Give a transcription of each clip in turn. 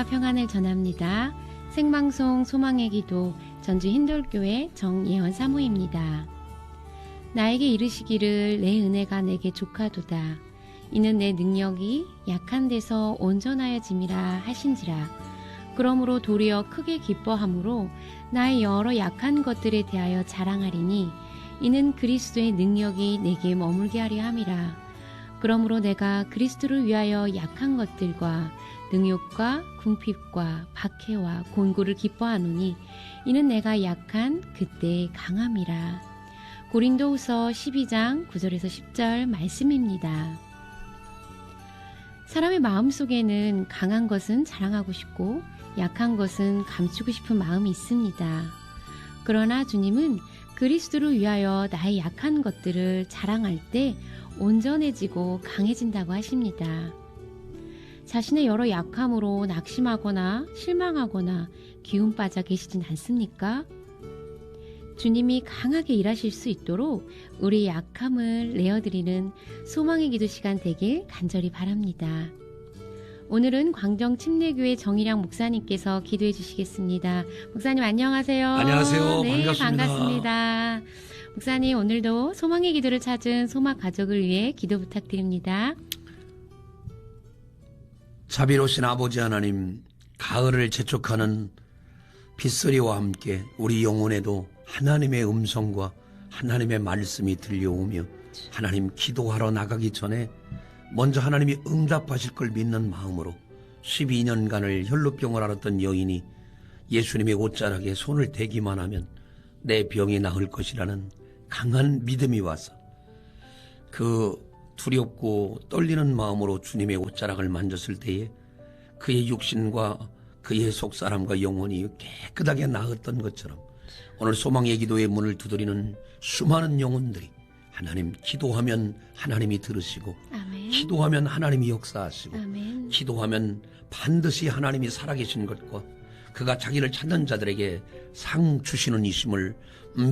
평안을 전합니다. 생방송 소망의 기도 전주 힌돌교회 정예원 사모입니다. 나에게 이르시기를 내 은혜가 내게 족하도다. 이는 내 능력이 약한 데서 온전하여짐이라 하신지라. 그러므로 도리어 크게 기뻐함으로 나의 여러 약한 것들에 대하여 자랑하리니 이는 그리스도의 능력이 내게 머물게 하려 함이라. 그러므로 내가 그리스도를 위하여 약한 것들과 능욕과 궁핍과 박해와 곤고를 기뻐하노니 이는 내가 약한 그때의 강함이라. 고린도후서 12장 9절에서 10절 말씀입니다. 사람의 마음속에는 강한 것은 자랑하고 싶고 약한 것은 감추고 싶은 마음이 있습니다. 그러나 주님은 그리스도를 위하여 나의 약한 것들을 자랑할 때 온전해지고 강해진다고 하십니다. 자신의 여러 약함으로 낙심하거나 실망하거나 기운 빠져 계시진 않습니까? 주님이 강하게 일하실 수 있도록 우리의 약함을 내어드리는 소망의 기도 시간 되길 간절히 바랍니다. 오늘은 광정 침례교회 정일양 목사님께서 기도해 주시겠습니다. 목사님 안녕하세요. 안녕하세요. 네, 반갑습니다. 반갑습니다. 목사님 오늘도 소망의 기도를 찾은 소망 가족을 위해 기도 부탁드립니다. 자비로우신 아버지 하나님, 가을을 재촉하는 빗소리와 함께 우리 영혼에도 하나님의 음성과 하나님의 말씀이 들려오며 하나님 기도하러 나가기 전에 먼저 하나님이 응답하실 걸 믿는 마음으로 12년간을 혈루병을 앓았던 여인이 예수님의 옷자락에 손을 대기만 하면 내 병이 나을 것이라는 강한 믿음이 와서 그 두렵고 떨리는 마음으로 주님의 옷자락을 만졌을 때에 그의 육신과 그의 속사람과 영혼이 깨끗하게 나았던 것처럼 오늘 소망의 기도의 문을 두드리는 수많은 영혼들이 하나님 기도하면 하나님이 들으시고 아멘. 기도하면 하나님이 역사하시고 아멘. 기도하면 반드시 하나님이 살아계신 것과 그가 자기를 찾는 자들에게 상 주시는 이심을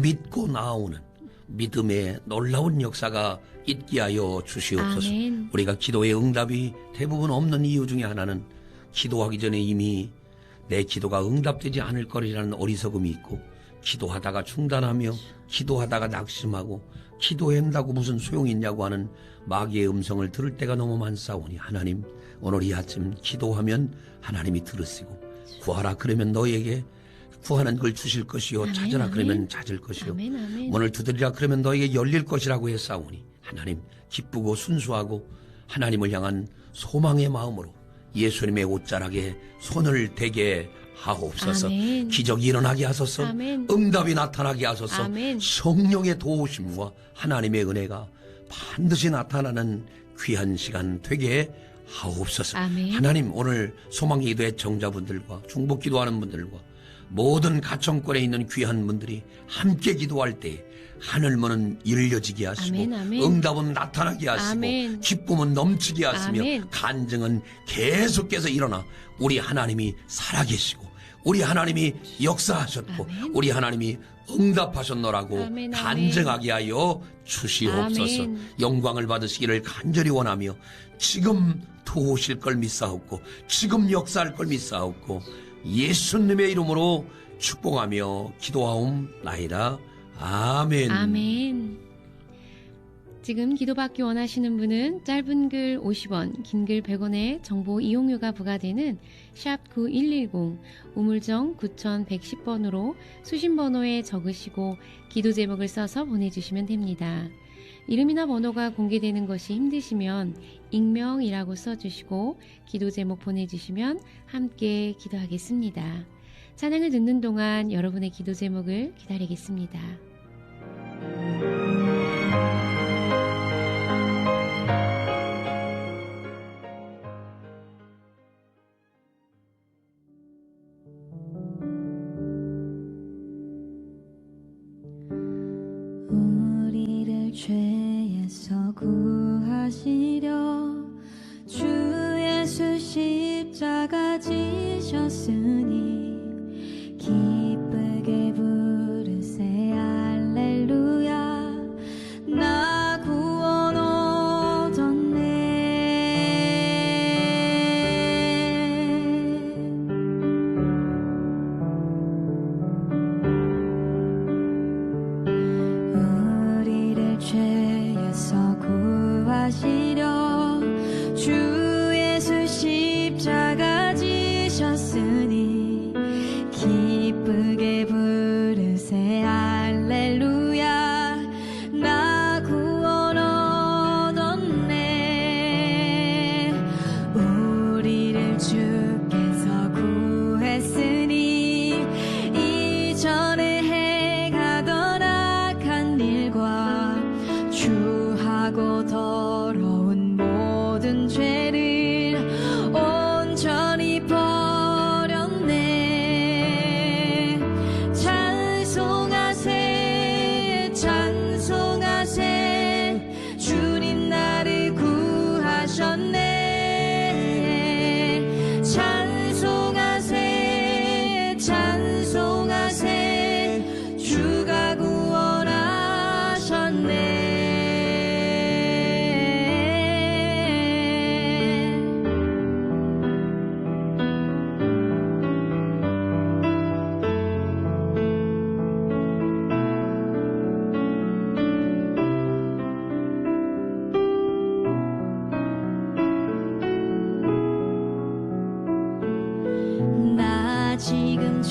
믿고 나아오는 믿음의 놀라운 역사가 있게 하여 주시옵소서. 아멘. 우리가 기도의 응답이 대부분 없는 이유 중에 하나는 기도하기 전에 이미 내 기도가 응답되지 않을 거리라는 어리석음이 있고 기도하다가 중단하며 기도하다가 낙심하고 기도한다고 무슨 소용이 있냐고 하는 마귀의 음성을 들을 때가 너무 많사오니 하나님 오늘 이 아침 기도하면 하나님이 들으시고 구하라 그러면 너에게 구하는 걸 주실 것이요 아멘, 찾으라 아멘. 그러면 찾을 것이요 아멘, 아멘. 문을 두드리라 그러면 너에게 열릴 것이라고 했사오니 하나님 기쁘고 순수하고 하나님을 향한 소망의 마음으로 예수님의 옷자락에 손을 대게 하옵소서. 아멘. 기적이 일어나게 하소서. 아멘. 응답이 나타나게 하소서. 아멘. 성령의 도우심과 하나님의 은혜가 반드시 나타나는 귀한 시간 되게 하옵소서. 아멘. 하나님 오늘 소망의 기도의 정자분들과 중복 기도하는 분들과 모든 가정권에 있는 귀한 분들이 함께 기도할 때 하늘문은 열려지게 하시고 아멘, 아멘. 응답은 나타나게 하시고 아멘. 기쁨은 넘치게 하시며 아멘. 간증은 계속해서 일어나 우리 하나님이 살아계시고 우리 하나님이 역사하셨고 아멘. 우리 하나님이 응답하셨노라고 아멘, 아멘. 간증하게 하여 주시옵소서. 아멘. 영광을 받으시기를 간절히 원하며 지금 도우실 걸 믿사옵고 지금 역사할 걸 믿사옵고 예수님의 이름으로 축복하며 기도하옵나이다. 아멘. 아멘. 지금 기도받기 원하시는 분은 짧은 글 50원, 긴 글 100원의 정보 이용료가 부과되는 샵 9110 우물정 9110번으로 수신번호에 적으시고 기도 제목을 써서 보내주시면 됩니다. 이름이나 번호가 공개되는 것이 힘드시면 익명이라고 써주시고 기도 제목 보내주시면 함께 기도하겠습니다. 찬양을 듣는 동안 여러분의 기도 제목을 기다리겠습니다. 우리를 죄에서 구하시려 주 예수 십자가 지셨으니 기쁘게 부르세 할렐루야 나 구원 얻었네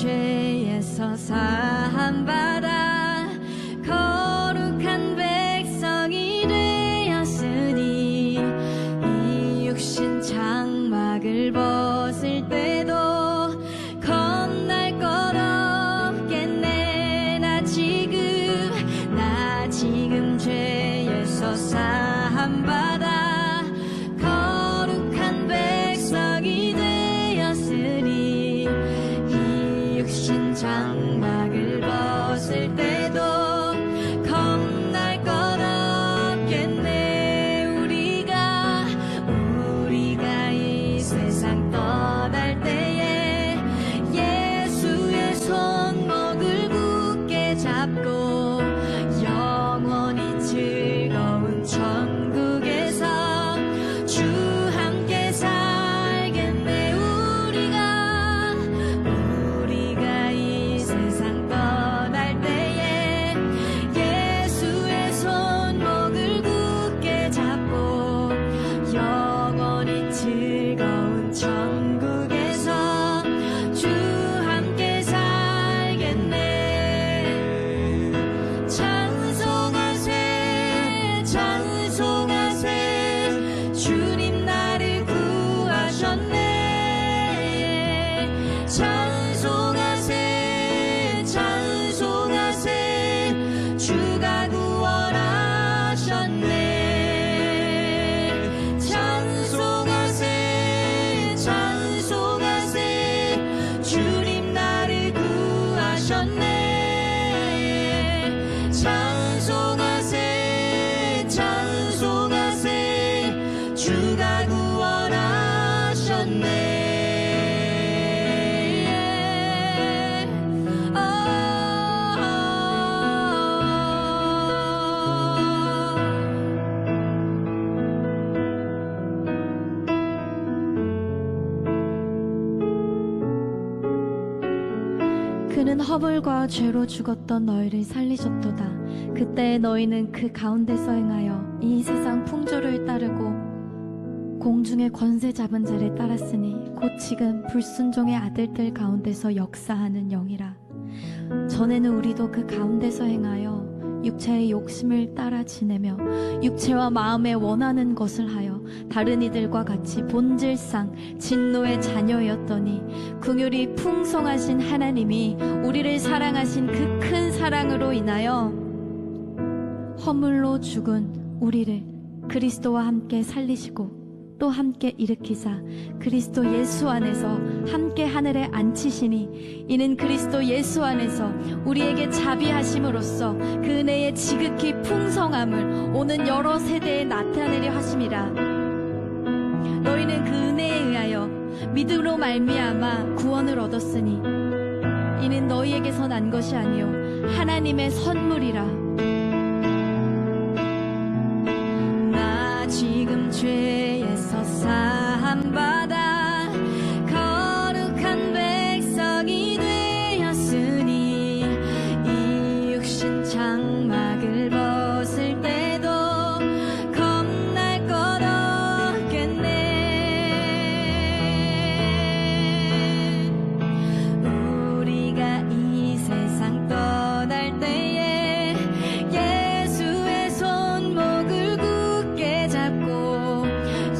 죄에서 사함받아 거룩한 백성이 되었으니 이 육신 장막을 벗을 때도 겁날 것 없겠네. 나 지금 죄에서 사함받아 거룩한 백성이 되었으니 이 육신 장막을 벗을 때도 겁날 것 없겠네. 우리가 이 세상 떠날 때에 예수의 손목을 굳게 잡고 영원히 즐거운 천국에서 주 함께 살겠네. 우리가 이 세상 떠날 때에 예수의 손목을 굳게 잡고 영원히 즐거운 천국에서 주 함께 살겠네. 찬송하세 주님 나를 구하셨네. 찬송하세 주가 구원하셨네. 찬송하세 주님 나를 구하셨네. 찬송하세 주가 구원하셨네. 그는 허물과 죄로 죽었던 너희를 살리셨도다. 그때 너희는 그 가운데서 행하여 이 세상 풍조를 따르고 공중의 권세 잡은 자를 따랐으니 곧 지금 불순종의 아들들 가운데서 역사하는 영이라. 전에는 우리도 그 가운데서 행하여 육체의 욕심을 따라 지내며 육체와 마음에 원하는 것을 하여 다른 이들과 같이 본질상 진노의 자녀였더니 긍휼이 풍성하신 하나님이 우리를 사랑하신 그 큰 사랑으로 인하여 허물로 죽은 우리를 그리스도와 함께 살리시고 또 함께 일으키사 그리스도 예수 안에서 함께 하늘에 앉히시니 이는 그리스도 예수 안에서 우리에게 자비하심으로써 그 은혜의 지극히 풍성함을 오는 여러 세대에 나타내려 하심이라. 너희는 그 은혜에 의하여 믿음으로 말미암아 구원을 얻었으니 이는 너희에게서 난 것이 아니요 하나님의 선물이라. 나 지금 죄에서 사함받아 거룩한 백성이 되었으니 이 육신 장막을 벗을 때도 겁날 것 없겠네. 우리가 이 세상 떠날 때에 예수의 손목을 굳게 잡고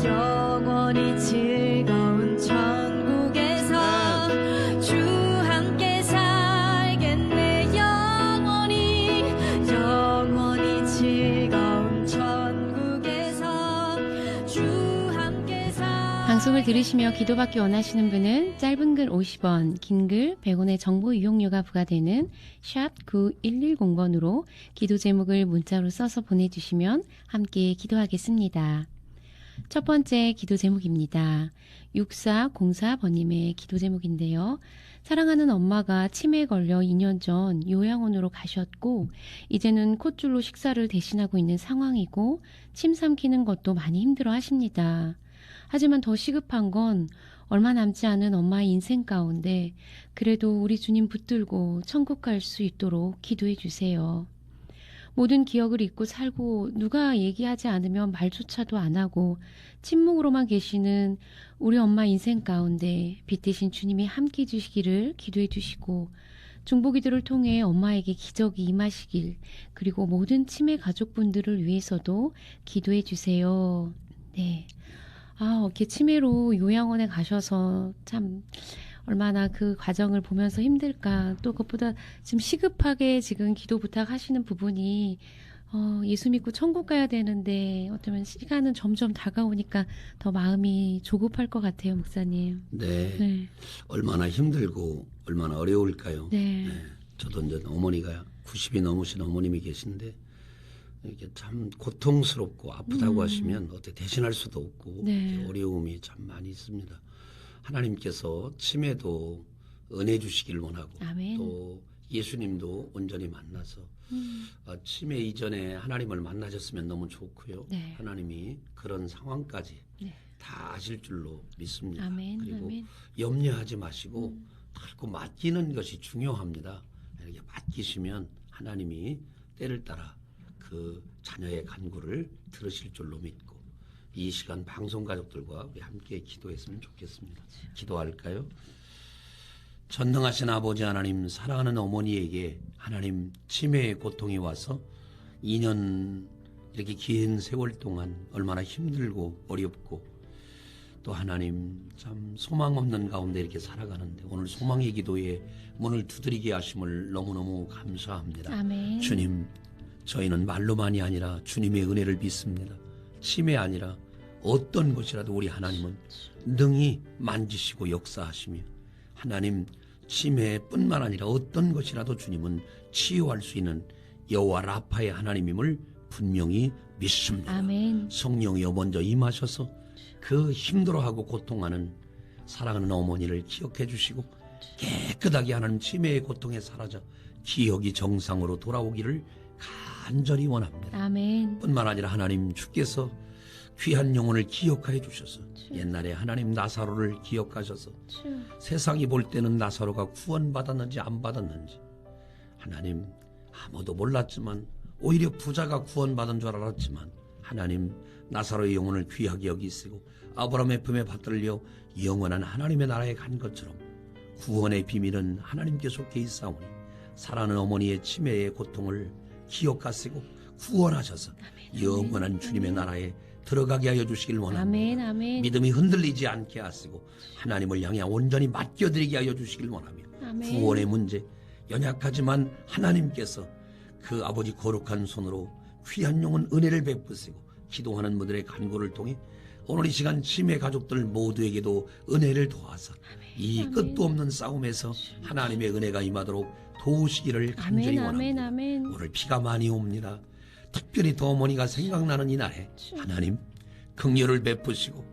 영원히 즐거운 천국에서 주 함께 살겠네. 영원히 즐거운 천국에서 주 함께 방송을 들으시며 기도받기 원하시는 분은 짧은 글 50원, 긴 글 100원의 정보 이용료가 부과되는 샵 9110번으로 기도 제목을 문자로 써서 보내주시면 함께 기도하겠습니다. 첫 번째 기도 제목입니다. 6404번님의 기도 제목인데요. 사랑하는 엄마가 치매에 걸려 2년 전 요양원으로 가셨고 이제는 콧줄로 식사를 대신하고 있는 상황이고 침 삼키는 것도 많이 힘들어 하십니다. 하지만 더 시급한 건 얼마 남지 않은 엄마의 인생 가운데 그래도 우리 주님 붙들고 천국 갈 수 있도록 기도해 주세요. 모든 기억을 잊고 살고 누가 얘기하지 않으면 말조차도 안 하고 침묵으로만 계시는 우리 엄마 인생 가운데 빛 대신 주님이 함께 해주시기를 기도해 주시고 중보기도를 통해 엄마에게 기적이 임하시길 그리고 모든 치매 가족분들을 위해서도 기도해 주세요. 네. 이렇게 치매로 요양원에 가셔서 참 얼마나 그 과정을 보면서 힘들까. 또 그것보다 지금 시급하게 지금 기도 부탁하시는 부분이 예수 믿고 천국 가야 되는데 어쩌면 시간은 점점 다가오니까 더 마음이 조급할 것 같아요, 목사님. 네. 네. 얼마나 힘들고 얼마나 어려울까요? 네. 저도 이제 어머니가 90이 넘으신 어머님이 계신데 이게 참 고통스럽고 아프다고 하시면 어떻게 대신할 수도 없고 네. 어려움이 참 많이 있습니다. 하나님께서 치매도 은혜 주시길 원하고 아멘. 또 예수님도 온전히 만나서 치매 이전에 하나님을 만나셨으면 너무 좋고요. 네. 하나님이 그런 상황까지 네. 다 아실 줄로 믿습니다. 아멘. 그리고 아멘. 염려하지 마시고 자꾸 맡기는 것이 중요합니다. 이렇게 맡기시면 하나님이 때를 따라 그 자녀의 간구를 들으실 줄로 믿고 이 시간 방송 가족들과 우리 함께 기도했으면 좋겠습니다. 기도할까요? 전능하신 아버지 하나님, 사랑하는 어머니에게 하나님 치매의 고통이 와서 2년 이렇게 긴 세월 동안 얼마나 힘들고 어렵고 또 하나님 참 소망 없는 가운데 이렇게 살아가는데 오늘 소망의 기도에 문을 두드리게 하심을 너무너무 감사합니다. 아멘. 주님, 저희는 말로만이 아니라 주님의 은혜를 믿습니다. 치매 아니라 어떤 것이라도 우리 하나님은 능히 만지시고 역사하시며 하나님 치매뿐만 아니라 어떤 것이라도 주님은 치유할 수 있는 여호와 라파의 하나님임을 분명히 믿습니다. 아멘. 성령이여 먼저 임하셔서 그 힘들어하고 고통하는 사랑하는 어머니를 기억해 주시고 깨끗하게 하나님 치매의 고통에 사라져 기억이 정상으로 돌아오기를 간절히 원합니다. 아멘. 뿐만 아니라 하나님 주께서 귀한 영혼을 기억하여 주셔서 옛날에 하나님 나사로를 기억하셔서 세상이 볼 때는 나사로가 구원받았는지 안 받았는지 하나님 아무도 몰랐지만 오히려 부자가 구원받은 줄 알았지만 하나님 나사로의 영혼을 귀하게 여기시고 아브라함의 품에 받들려 영원한 하나님의 나라에 간 것처럼 구원의 비밀은 하나님께 속해 있사오니 사랑하는 어머니의 치매의 고통을 기억하시고 구원하셔서 영원한 주님의 나라에 들어가게 하여 주시길 원합니다. 아멘. 아멘. 믿음이 흔들리지 않게 하시고 하나님을 향해 온전히 맡겨드리게 하여 주시길 원하며 아멘. 구원의 문제 연약하지만 하나님께서 그 아버지 거룩한 손으로 귀한 영혼 은혜를 베푸시고 기도하는 분들의 간구를 통해 오늘 이 시간 치매 가족들 모두에게도 은혜를 도와서 이 끝도 없는 싸움에서 하나님의 은혜가 임하도록 도우시기를 간절히 아멘. 원합니다. 아멘. 오늘 비가 많이 옵니다. 특별히 또 어머니가 생각나는 이 날에 하나님 긍휼을 베푸시고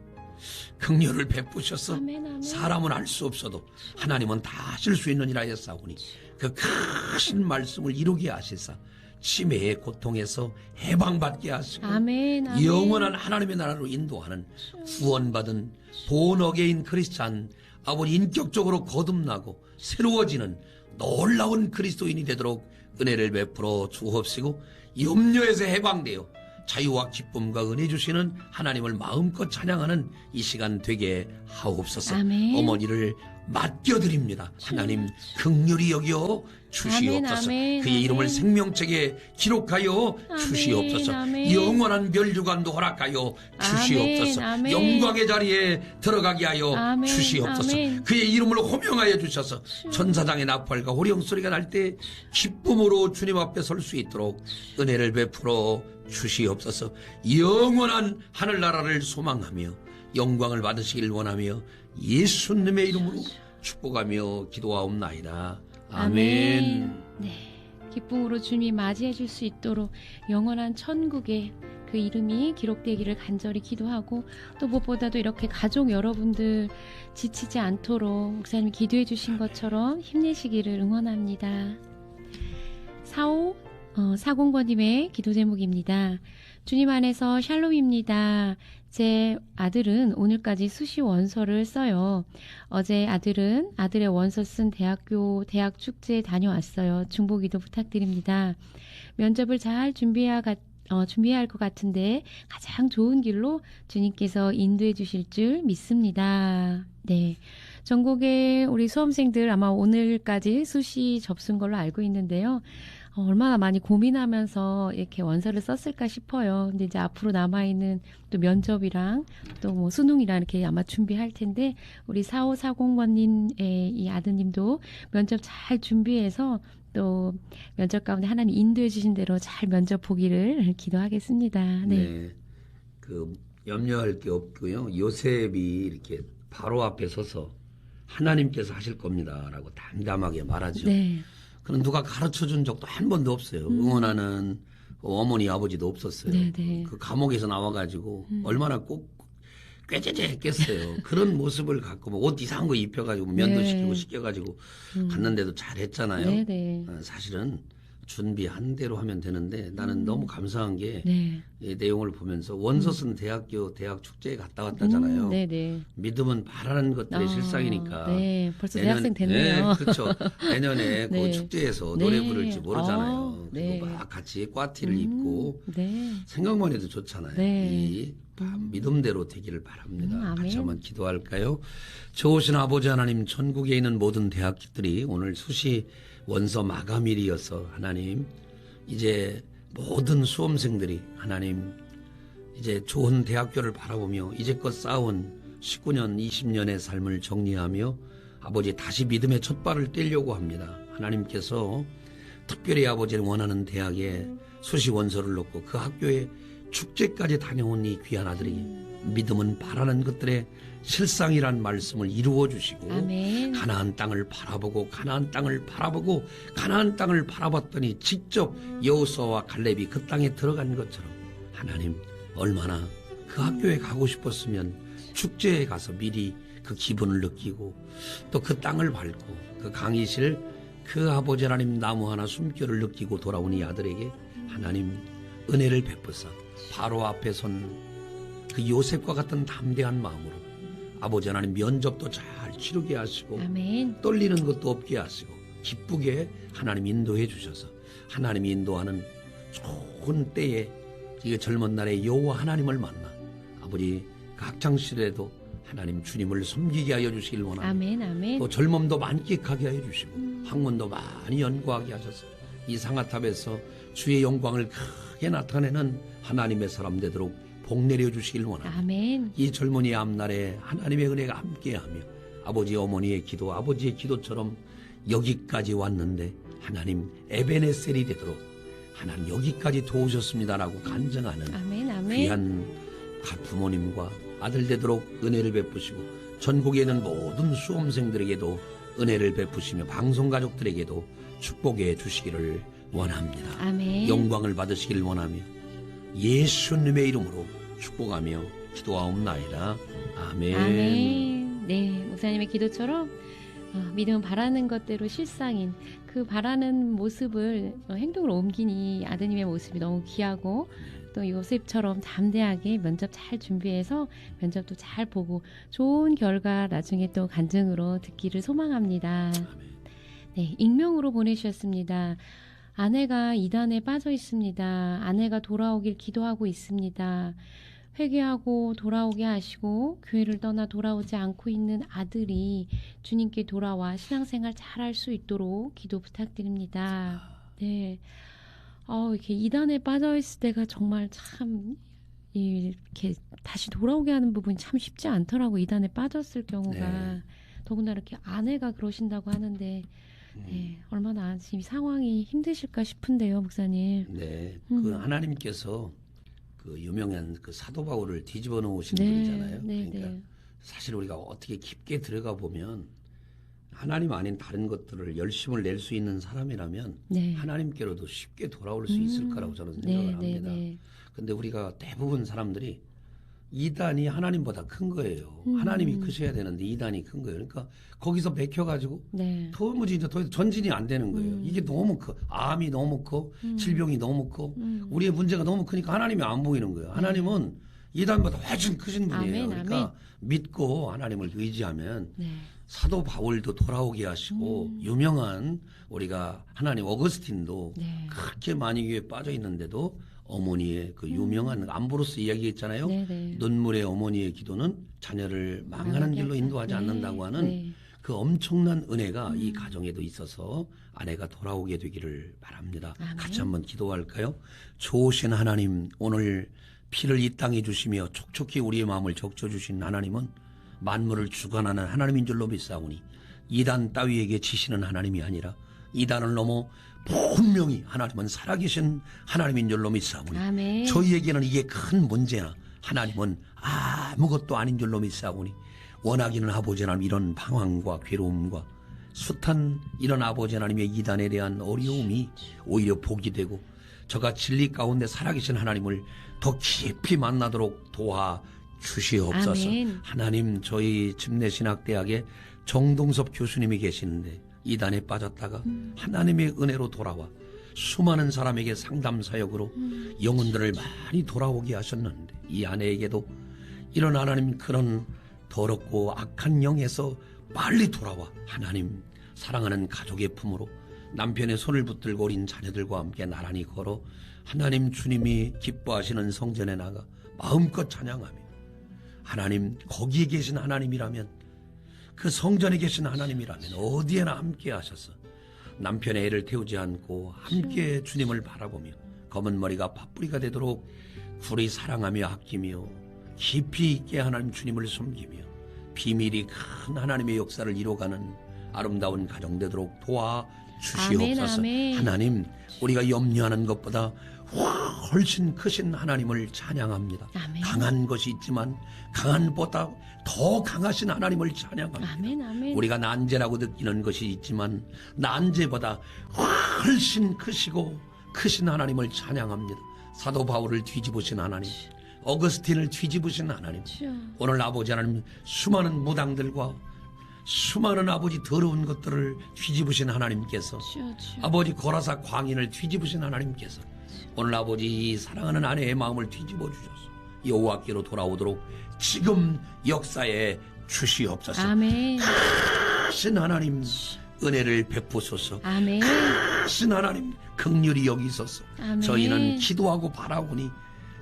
긍휼을 베푸셔서 아멘. 아멘. 사람은 알 수 없어도 하나님은 다 하실 수 있느니라 했사오니 그 크신 말씀을 이루게 하시사 치매의 고통에서 해방받게 하시고 아멘. 아멘. 영원한 하나님의 나라로 인도하는 구원받은 본어게인 크리스찬 아버지 인격적으로 거듭나고 새로워지는 놀라운 그리스도인이 되도록 은혜를 베풀어 주옵시고 염려에서 해방되어 자유와 기쁨과 은혜 주시는 하나님을 마음껏 찬양하는 이 시간 되게 하옵소서. 아멘. 어머니를 맡겨드립니다. 하나님 긍휼히 여겨 주시옵소서. 아멘. 그의 이름을 아멘. 생명책에 기록하여 주시옵소서. 아멘. 영원한 멸류관도 허락하여 주시옵소서. 아멘. 영광의 자리에 들어가게 하여 아멘. 주시옵소서. 아멘. 그의 이름을 호명하여 주셔서 천사장의 나팔과 호령소리가 날 때 기쁨으로 주님 앞에 설 수 있도록 은혜를 베풀어 주시옵소서. 영원한 하늘나라를 소망하며 영광을 받으시길 원하며 예수님의 이름으로 축복하며 기도하옵나이다. 아멘. 네. 기쁨으로 주님이 맞이해 줄 수 있도록 영원한 천국에 그 이름이 기록되기를 간절히 기도하고 또 무엇보다도 이렇게 가족 여러분들 지치지 않도록 목사님이 기도해 주신 것처럼 힘내시기를 응원합니다. 40번님의 기도 제목입니다. 주님 안에서 샬롬입니다. 제 아들은 오늘까지 수시 원서를 써요. 어제 아들의 원서 쓴 대학 축제에 다녀왔어요. 중보기도 부탁드립니다. 면접을 잘 준비해야 할 것 같은데 가장 좋은 길로 주님께서 인도해 주실 줄 믿습니다. 네. 전국의 우리 수험생들 아마 오늘까지 수시 접수인 걸로 알고 있는데요. 얼마나 많이 고민하면서 이렇게 원서를 썼을까 싶어요. 근데 이제 앞으로 남아있는 또 면접이랑 또 뭐 수능이랑 이렇게 아마 준비할 텐데, 우리 4540번님의 이 아드님도 면접 잘 준비해서 또 면접 가운데 하나님 인도해 주신 대로 잘 면접 보기를 기도하겠습니다. 네. 그 염려할 게 없고요. 요셉이 이렇게 바로 앞에 서서 하나님께서 하실 겁니다라고 담담하게 말하죠. 네. 그런 누가 가르쳐 준 적도 한 번도 없어요. 응원하는 어머니 아버지도 없었어요. 네. 그 감옥에서 나와가지고 얼마나 꼭 꾀죄죄했겠어요. 그런 모습을 갖고 뭐 옷 이상한 거 입혀가지고 면도시키고 시켜가지고 갔는데도 잘했잖아요. 네. 사실은 준비한 대로 하면 되는데 나는 너무 감사한 게 네. 이 내용을 보면서 원서 쓴 대학 축제에 갔다 왔다잖아요. 네네. 믿음은 바라는 것들의 실상이니까. 네, 벌써 대학생 됐네요. 네, 그렇죠. 내년에 네. 그 축제에서 네. 노래 부를지 모르잖아요. 네. 그리고 막 같이 꽈티를 입고 네. 생각만 해도 좋잖아요. 네. 이 믿음대로 되기를 바랍니다. 아멘. 같이 한번 기도할까요? 좋으신 아버지 하나님, 전국에 있는 모든 대학들이 오늘 수시 원서 마감일이어서 하나님, 이제 모든 수험생들이 하나님 이제 좋은 대학교를 바라보며 이제껏 쌓아온 19년, 20년의 삶을 정리하며 아버지 다시 믿음의 첫 발을 떼려고 합니다. 하나님께서 특별히 아버지를 원하는 대학에 수시 원서를 넣고 그 학교에 축제까지 다녀온 이 귀한 아들이 믿음은 바라는 것들의 실상이란 말씀을 이루어 주시고 아멘. 가나안 땅을 바라보고 가나안 땅을 바라봤더니 직접 여호수아와 갈렙이 그 땅에 들어간 것처럼 하나님 얼마나 그 학교에 가고 싶었으면 축제에 가서 미리 그 기분을 느끼고 또 그 땅을 밟고 그 강의실 그 아버지 하나님 나무 하나 숨결을 느끼고 돌아온 이 아들에게 하나님 은혜를 베푸사 바로 앞에 선 그 요셉과 같은 담대한 마음으로 아버지 하나님 면접도 잘 치르게 하시고 아멘. 떨리는 것도 없게 하시고 기쁘게 하나님 인도해 주셔서 하나님이 인도하는 좋은 때에 이 젊은 날에 여호와 하나님을 만나 아버지 그 학창시절에도 하나님 주님을 섬기게 하여 주시길 원합니다. 아멘. 아멘. 또 젊음도 만끽하게 하여 주시고 학문도 많이 연구하게 하셔서 이 상아탑에서 주의 영광을 크게 나타내는 하나님의 사람 되도록 복 내려 주시길 원합니다. 아멘. 이 젊은이의 앞날에 하나님의 은혜가 함께하며 아버지 어머니의 기도 아버지의 기도처럼 여기까지 왔는데 하나님 에베네셀이 되도록 하나님 여기까지 도우셨습니다라고 간증하는 아멘. 아멘. 귀한 부모님과 아들 되도록 은혜를 베푸시고 전국에 있는 모든 수험생들에게도 은혜를 베푸시며 방송가족들에게도 축복해 주시기를 원합니다. 아멘. 영광을 받으시기를 원하며 예수님의 이름으로 축복하며 기도하옵나이다. 아멘. 아멘. 네, 목사님의 기도처럼 믿음은 바라는 것대로 실상인 그 바라는 모습을 행동으로 옮긴 이 아드님의 모습이 너무 귀하고 또 요셉처럼 담대하게 면접 잘 준비해서 면접도 잘 보고 좋은 결과 나중에 또 간증으로 듣기를 소망합니다. 네, 익명으로 보내주셨습니다. 아내가 이단에 빠져 있습니다. 아내가 돌아오길 기도하고 있습니다. 회개하고 돌아오게 하시고 교회를 떠나 돌아오지 않고 있는 아들이 주님께 돌아와 신앙생활 잘할 수 있도록 기도 부탁드립니다. 네, 이렇게 이단에 빠져 있을 때가 정말 참 이렇게 다시 돌아오게 하는 부분이 참 쉽지 않더라고. 이단에 빠졌을 경우가 네. 더군다나 이렇게 아내가 그러신다고 하는데. 네, 얼마나 지금 상황이 힘드실까 싶은데요, 목사님. 네, 그 하나님께서 그 유명한 그 사도 바울을 뒤집어 놓으신 네, 분이잖아요. 네, 그러니까 네. 사실 우리가 어떻게 깊게 들어가 보면 하나님 아닌 다른 것들을 열심을 낼 수 있는 사람이라면 네. 하나님께로도 쉽게 돌아올 수 있을 거라고 저는 생각을 합니다. 네. 근데 우리가 대부분 사람들이 이단이 하나님보다 큰 거예요. 하나님이 크셔야 되는데 이단이 큰 거예요. 그러니까 거기서 맥혀가지고 네. 도무지 이제 더 전진이 안 되는 거예요. 이게 너무 커. 암이 너무 커. 질병이 너무 커. 우리의 문제가 너무 크니까 하나님이 안 보이는 거예요. 하나님은 이단보다 훨씬 크신 분이에요. 아멘, 그러니까 아멘. 믿고 하나님을 의지하면 네. 사도 바울도 돌아오게 하시고 유명한 우리가 하나님 어거스틴도 네. 그렇게 많이 교회에 빠져 있는데도 어머니의 그 유명한 암브로스 이야기 있잖아요. 네, 네. 눈물의 어머니의 기도는 자녀를 망하는 망하게 길로 하지 인도하지 않- 네, 않는다고 하는 네. 그 엄청난 은혜가 이 가정에도 있어서 아내가 돌아오게 되기를 바랍니다. 아멘. 같이 한번 기도할까요? 좋으신 하나님, 오늘 피를 이 땅에 주시며 촉촉히 우리의 마음을 적셔주신 하나님은 만물을 주관하는 하나님인 줄로 믿사오니 이단 따위에게 지시는 하나님이 아니라 이단을 넘어 분명히 하나님은 살아계신 하나님인 줄로 믿사오니 아멘. 저희에게는 이게 큰 문제나 하나님은 아무것도 아닌 줄로 믿사오니 원하기는 아버지 하나님 이런 방황과 괴로움과 숱한 이런 아버지 하나님의 이단에 대한 어려움이 오히려 복이 되고 저가 진리 가운데 살아계신 하나님을 더 깊이 만나도록 도와 주시옵소서. 아멘. 하나님 저희 집내신학대학에 정동섭 교수님이 계시는데 이단에 빠졌다가 하나님의 은혜로 돌아와 수많은 사람에게 상담 사역으로 영혼들을 많이 돌아오게 하셨는데 이 아내에게도 이런 하나님 그런 더럽고 악한 영에서 빨리 돌아와 하나님 사랑하는 가족의 품으로 남편의 손을 붙들고 어린 자녀들과 함께 나란히 걸어 하나님 주님이 기뻐하시는 성전에 나가 마음껏 찬양하며 하나님 거기에 계신 하나님이라면 그 성전에 계신 하나님이라면 어디에나 함께 하셔서 남편의 애를 태우지 않고 함께 주님을 바라보며 검은 머리가 팥뿌리가 되도록 둘이 사랑하며 아끼며 깊이 있게 하나님 주님을 섬기며 비밀이 큰 하나님의 역사를 이뤄가는 아름다운 가정 되도록 도와주시옵소서. 아멘, 아멘. 하나님 우리가 염려하는 것보다 훨씬 크신 하나님을 찬양합니다. 아멘. 강한 것이 있지만 강한보다 더 강하신 하나님을 찬양합니다. 아멘, 아멘. 우리가 난제라고 느끼는 것이 있지만 난제보다 훨씬 크시고 크신 하나님을 찬양합니다. 사도 바울을 뒤집으신 하나님, 어거스틴을 뒤집으신 하나님, 주여. 오늘 아버지 하나님 수많은 무당들과 수많은 아버지 더러운 것들을 뒤집으신 하나님께서 주여, 주여. 아버지 고라사 광인을 뒤집으신 하나님께서 오늘 아버지 사랑하는 아내의 마음을 뒤집어 주셔서 여호와께로 돌아오도록 지금 역사에 주시옵소서. 아멘. 크신 하나님 은혜를 베푸소서. 아멘. 크신 하나님 긍휼히 여기소서. 아멘. 저희는 기도하고 바라오니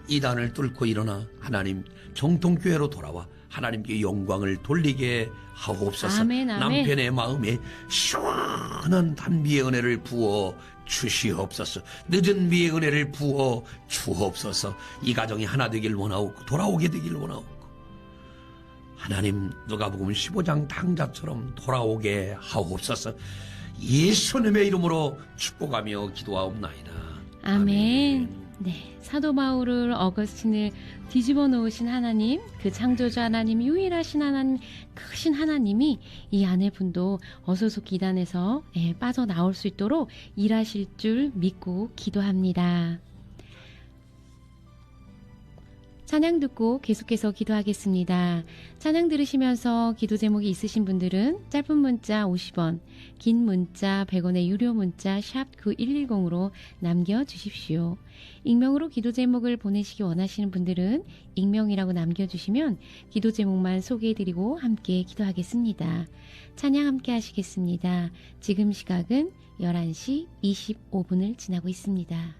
이단을 뚫고 일어나 하나님 정통교회로 돌아와 하나님께 영광을 돌리게 하옵소서. 아멘, 아멘. 남편의 마음에 시원한 단비의 은혜를 부어 주시옵소서. 늦은 비의 은혜를 부어 주옵소서. 이 가정이 하나 되길 원하옵고 돌아오게 되길 원하옵고 하나님 누가복음 15장 당자처럼 돌아오게 하옵소서. 예수님의 이름으로 축복하며 기도하옵나이다. 아멘. 네, 사도 바울을 어거스틴을 뒤집어 놓으신 하나님, 그 창조주 하나님, 유일하신 하나님, 크신 하나님이 이 아내분도 어소속 이단에서 빠져나올 수 있도록 일하실 줄 믿고 기도합니다. 찬양 듣고 계속해서 기도하겠습니다. 찬양 들으시면서 기도 제목이 있으신 분들은 짧은 문자 50원, 긴 문자 100원의 유료 문자 샵 9110으로 남겨주십시오. 익명으로 기도 제목을 보내시기 원하시는 분들은 익명이라고 남겨주시면 기도 제목만 소개해드리고 함께 기도하겠습니다. 찬양 함께 하시겠습니다. 지금 시각은 11시 25분을 지나고 있습니다.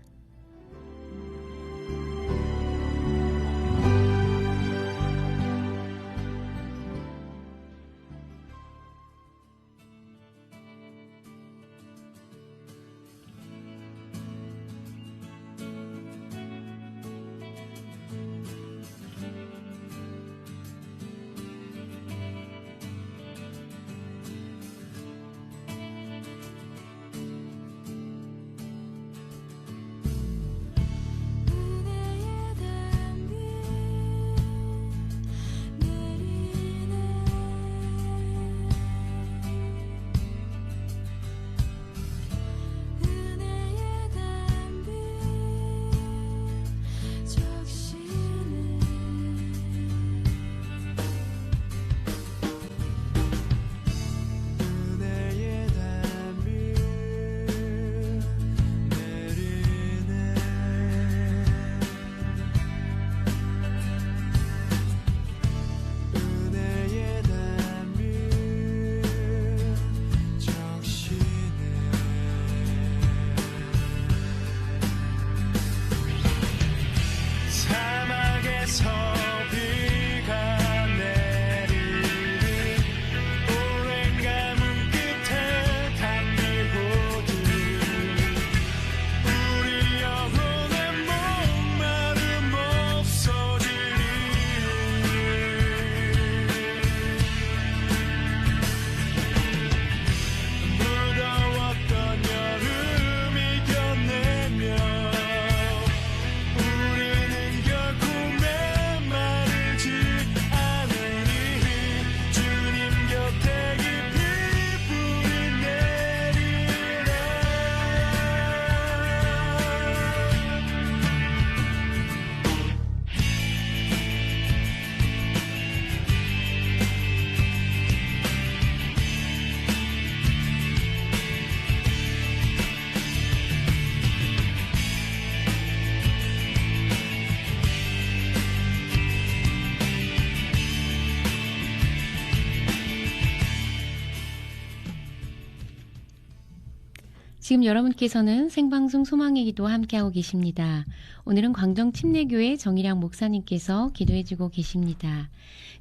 지금 여러분께서는 생방송 소망의 기도 함께하고 계십니다. 오늘은 광정 침례교회 정일양 목사님께서 기도해주고 계십니다.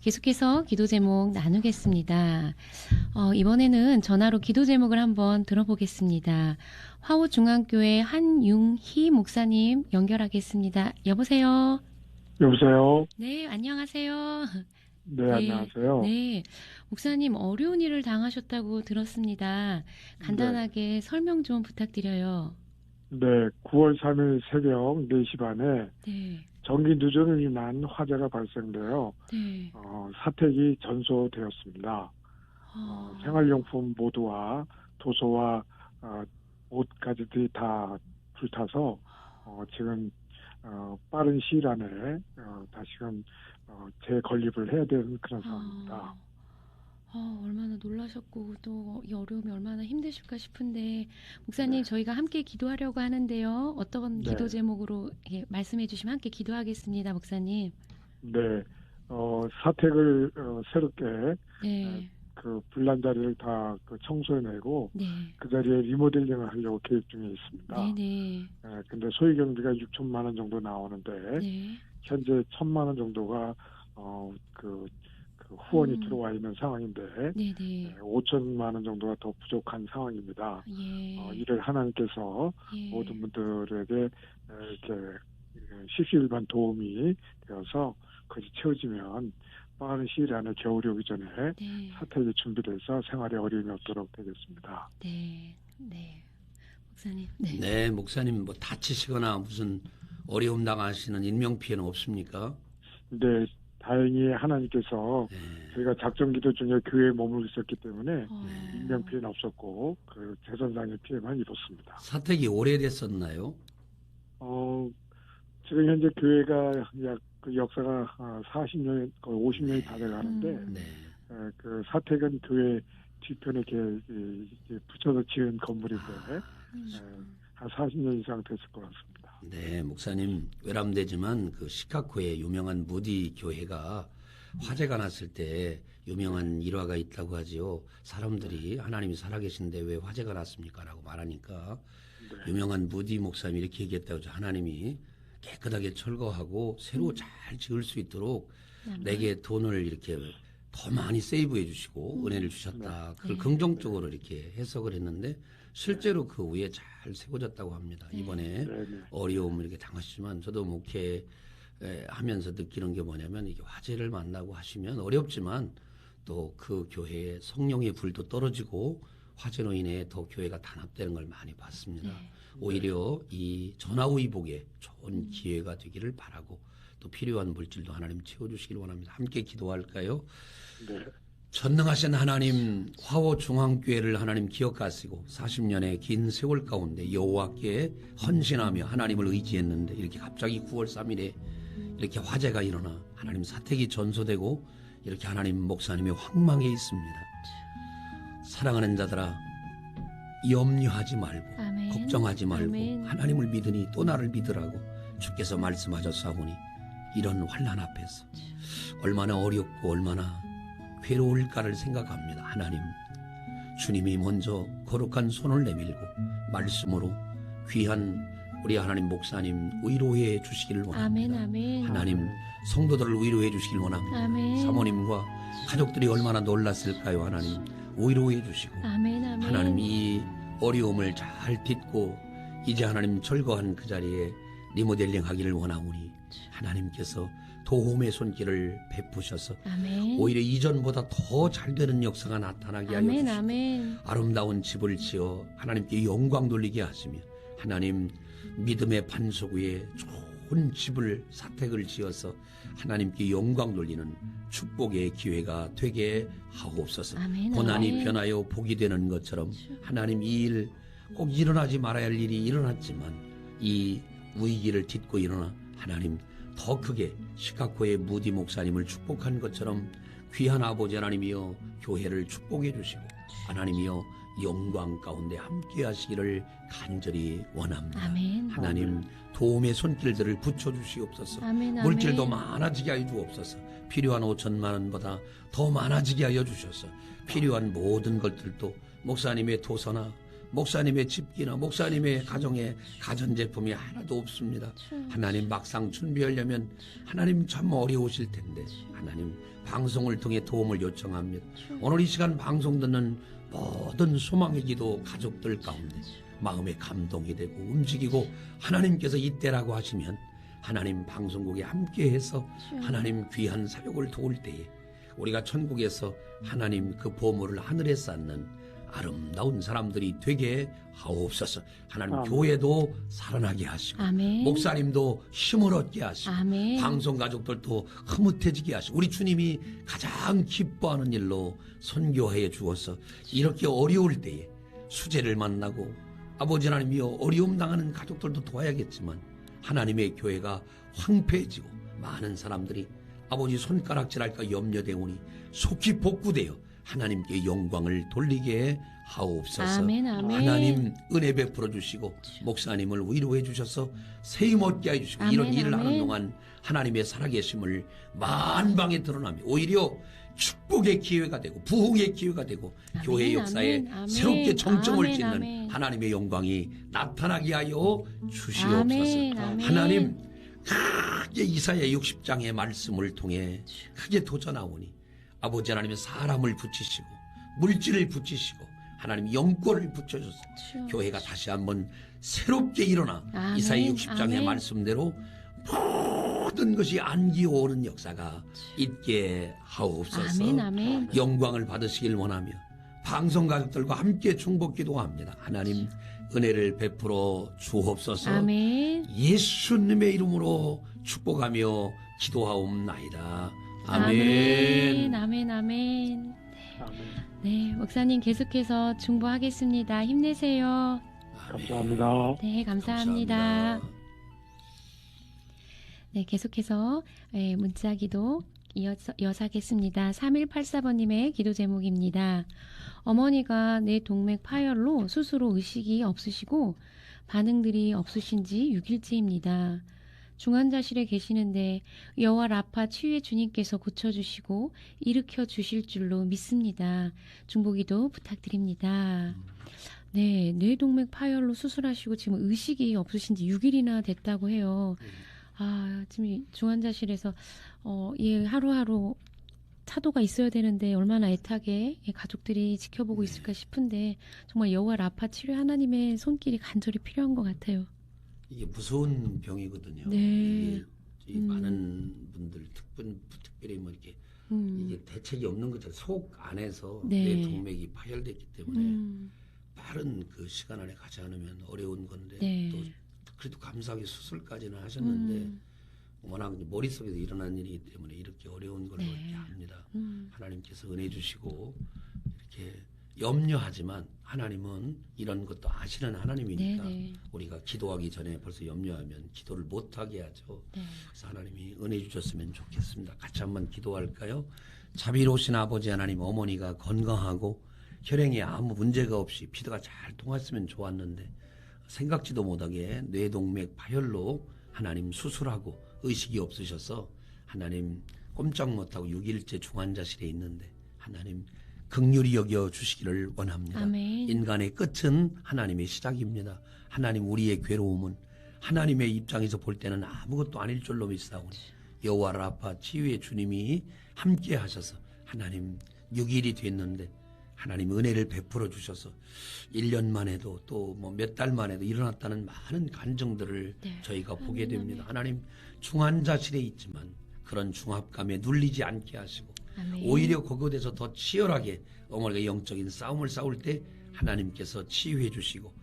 계속해서 기도 제목 나누겠습니다. 이번에는 전화로 기도 제목을 한번 들어보겠습니다. 화호중앙교회 한융희 목사님 연결하겠습니다. 여보세요? 여보세요? 네, 안녕하세요. 네, 안녕하세요. 네, 목사님 어려운 일을 당하셨다고 들었습니다. 간단하게 설명 좀 부탁드려요. 네, 9월 3일 새벽 4시 반에 네, 전기 누전으로 인한 화재가 발생되어 네. 사택이 전소되었습니다. 생활용품 모두와 도서와 옷까지도 다 불타서 지금 빠른 시일 안에 다시금 재건립을 해야 되는 그런 상황입니다. 얼마나 놀라셨고 또 이 어려움이 얼마나 힘드실까 싶은데 목사님 네. 저희가 함께 기도하려고 하는데요. 어떤 네. 기도 제목으로 말씀해 주시면 함께 기도하겠습니다. 목사님. 네, 사택을 새롭게 네. 그 불난 자리를 다 청소해내고 네. 그 자리에 리모델링을 하려고 계획 중에 있습니다. 네네. 근데 소위 경비가 6천만 원 정도 나오는데 네. 현재 1,000만 원 정도가 그 후원이 들어와 있는 상황인데 네네. 5천만 원 정도가 더 부족한 상황입니다. 예. 이를 하나님께서 예. 모든 분들에게 이렇게 실시일반 도움이 되어서 그것이 채워지면 빠른 시일 안에 겨울이 오기 전에 네. 사택이 준비돼서 생활에 어려움이 없도록 되겠습니다. 네. 네. 목사님. 네. 네, 목사님 뭐 다치시거나 무슨 어려움 당하시는 인명피해는 없습니까? 근데 다행히 하나님께서 네. 저희가 작전기도 중에 교회에 머물고 있었기 때문에 인명피해는 없었고 그 재산상의 피해만 입었습니다. 사택이 오래됐었나요? 지금 현재 교회가 약 그 역사가 40년, 거의 50년이 다 돼가는데 네. 그 사택은 교회 뒤편에 이렇게 붙여서 지은 건물인데 한 40년 이상 됐을 것 같습니다. 네, 목사님 외람되지만 그 시카고의 유명한 무디 교회가 화재가 났을 때 유명한 일화가 있다고 하지요. 사람들이 하나님이 살아계신데 왜 화재가 났습니까? 라고 말하니까 네. 유명한 무디 목사님이 이렇게 얘기했다고 하죠. 하나님이 깨끗하게 철거하고 새로 잘 지을 수 있도록 내게 돈을 이렇게 더 많이 세이브해 주시고 은혜를 주셨다. 그걸 긍정적으로 이렇게 해석을 했는데 실제로 그 위에 잘 세워졌다고 합니다. 이번에 어려움을 이렇게 당하시지만 저도 목회 하면서 느끼는 게 뭐냐면 이게 화재를 만나고 하시면 어렵지만 또 그 교회에 성령의 불도 떨어지고 화재로 인해 더 교회가 단합되는 걸 많이 봤습니다. 오히려 이 전화위복에 좋은 기회가 되기를 바라고 또 필요한 물질도 하나님 채워주시길 원합니다. 함께 기도할까요? 네. 전능하신 하나님, 화호중앙교회를 하나님 기억하시고 40년의 긴 세월 가운데 여호와께 헌신하며 하나님을 의지했는데 이렇게 갑자기 9월 3일에 이렇게 화재가 일어나 하나님 사택이 전소되고 이렇게 하나님 목사님의 황망해 있습니다. 사랑하는 자들아, 염려하지 말고 아멘. 걱정하지 말고 아멘. 하나님을 믿으니 또 나를 믿으라고 주께서 말씀하셨사오니 이런 환난 앞에서 얼마나 어렵고 얼마나 괴로울까를 생각합니다. 하나님, 주님이 먼저 거룩한 손을 내밀고 말씀으로 귀한 우리 하나님 목사님 위로해 주시기를 원합니다. 아멘. 아멘. 하나님, 성도들을 위로해 주시길 원합니다. 아멘. 사모님과 가족들이 얼마나 놀랐을까요? 하나님, 위로해 주시고 아멘. 아멘. 하나님 이 어려움을 잘 딛고 이제 하나님 철거한 그 자리에 리모델링 하기를 원하오니 하나님께서 도움의 손길을 베푸셔서 아멘. 오히려 이전보다 더 잘 되는 역사가 나타나게 하여 아멘. 주시고 아멘. 아름다운 집을 지어 하나님께 영광 돌리게 하시며 하나님 믿음의 반석 위에 좋은 집을 사택을 지어서 하나님께 영광 돌리는 축복의 기회가 되게 하옵소서. 아멘. 고난이 아멘. 변하여 복이 되는 것처럼 하나님 이 일 꼭 일어나지 말아야 할 일이 일어났지만 이 위기를 딛고 일어나 하나님 더 크게 시카고의 무디 목사님을 축복한 것처럼 귀한 아버지 하나님이여 교회를 축복해 주시고 하나님이여 영광 가운데 함께 하시기를 간절히 원합니다. 아멘. 하나님 도움의 손길들을 붙여주시옵소서. 아멘. 물질도 아멘. 많아지게 하여 주옵소서. 필요한 5천만 원보다 더 많아지게 하여 주셔서 필요한 모든 것들도 목사님의 도서나 목사님의 집기나 목사님의 가정에 가전제품이 하나도 없습니다. 하나님 막상 준비하려면 하나님 참 어려우실 텐데 하나님 방송을 통해 도움을 요청합니다. 오늘 이 시간 방송 듣는 모든 소망의 기도 가족들 가운데 마음에 감동이 되고 움직이고 하나님께서 이때라고 하시면 하나님 방송국에 함께해서 하나님 귀한 사역을 도울 때에 우리가 천국에서 하나님 그 보물을 하늘에 쌓는 아름다운 사람들이 되게 하옵소서. 하나님 아멘. 교회도 살아나게 하시고 아멘. 목사님도 힘을 얻게 하시고 아멘. 방송 가족들도 흐뭇해지게 하시고 우리 주님이 가장 기뻐하는 일로 선교해 주어서 이렇게 어려울 때에 수재를 만나고 아버지 하나님이여 어려움 당하는 가족들도 도와야겠지만 하나님의 교회가 황폐해지고 많은 사람들이 아버지 손가락질할까 염려되오니 속히 복구되어 하나님께 영광을 돌리게 하옵소서. 아멘, 아멘. 하나님 은혜 베풀어 주시고 목사님을 위로해 주셔서 세임 얻게 해 주시고 아멘, 이런 일을 아멘. 하는 동안 하나님의 살아계심을 만방에 드러나며 오히려 축복의 기회가 되고 부흥의 기회가 되고 아멘, 교회 역사에 아멘, 아멘. 새롭게 정점을 아멘, 짓는 아멘. 하나님의 영광이 나타나게 하여 주시옵소서. 아멘, 아멘. 하나님 크게 이사야 60장의 말씀을 통해 크게 도전하오니 아버지 하나님의 사람을 붙이시고 물질을 붙이시고 하나님 영권을 붙여줘서 교회가 다시 한번 새롭게 일어나 아멘, 이사야 60장의 아멘. 말씀대로 모든 것이 안기오는 역사가 있게 하옵소서. 아멘, 아멘. 영광을 받으시길 원하며 방송 가족들과 함께 중복 기도합니다. 하나님 은혜를 베풀어 주옵소서. 아멘. 예수님의 이름으로 축복하며 기도하옵나이다. 아멘. 아멘, 아멘. 아멘. 네, 목사님 계속해서 중보하겠습니다. 힘내세요. 감사합니다. 네, 감사합니다. 네, 계속해서 문자 기도 이어사겠습니다. 3184번님의 기도 제목입니다. 어머니가 내 동맥 파열로 스스로 의식이 없으시고 반응들이 없으신 지 6일째입니다. 중환자실에 계시는데 여호와 라파 치유의 주님께서 고쳐주시고 일으켜 주실 줄로 믿습니다. 중보기도 부탁드립니다. 네, 뇌동맥 파열로 수술하시고 지금 의식이 없으신 지 6일이나 됐다고 해요. 아, 지금 중환자실에서 예, 하루하루 차도가 있어야 되는데 얼마나 애타게 가족들이 지켜보고 있을까 싶은데 정말 여호와 라파 치료 하나님의 손길이 간절히 필요한 것 같아요. 이게 무서운 병이거든요. 네. 이게 많은 분들 특별히 뭐 이렇게 이게 대책이 없는 것처럼 속 안에서 네. 내 동맥이 파열됐기 때문에 빠른 그 시간 안에 가지 않으면 어려운 건데 네. 또 그래도 감사하게 수술까지는 하셨는데 워낙 머릿속에서 일어난 일이기 때문에 이렇게 어려운 걸 네. 이렇게 합니다. 하나님께서 은혜 주시고 이렇게 염려하지만 하나님은 이런 것도 아시는 하나님이니까 네. 우리가 기도하기 전에 벌써 염려하면 기도를 못하게 하죠. 네. 그래서 하나님이 은혜 주셨으면 좋겠습니다. 같이 한번 기도할까요? 자비로우신 아버지 하나님, 어머니가 건강하고 혈행에 아무 문제가 없이 피도가 잘 통했으면 좋았는데 생각지도 못하게 뇌동맥 파열로 하나님 수술하고 의식이 없으셔서 하나님 꼼짝 못하고 6일째 중환자실에 있는데 하나님 긍휼히 여겨 주시기를 원합니다. 아멘. 인간의 끝은 하나님의 시작입니다. 하나님 우리의 괴로움은 하나님의 입장에서 볼 때는 아무것도 아닐 줄로 믿사오니 여호와 라파 치유의 주님이 함께 하셔서 하나님 6일이 됐는데 하나님 은혜를 베풀어 주셔서 1년 만에도 또 뭐 몇 달 만에도 일어났다는 많은 간증들을 네. 저희가 보게 됩니다. 하나님 중환자실에 있지만 그런 중압감에 눌리지 않게 하시고 아멘. 오히려 그곳에서 더 치열하게 어머니가 영적인 싸움을 싸울 때 하나님께서 치유해 주시고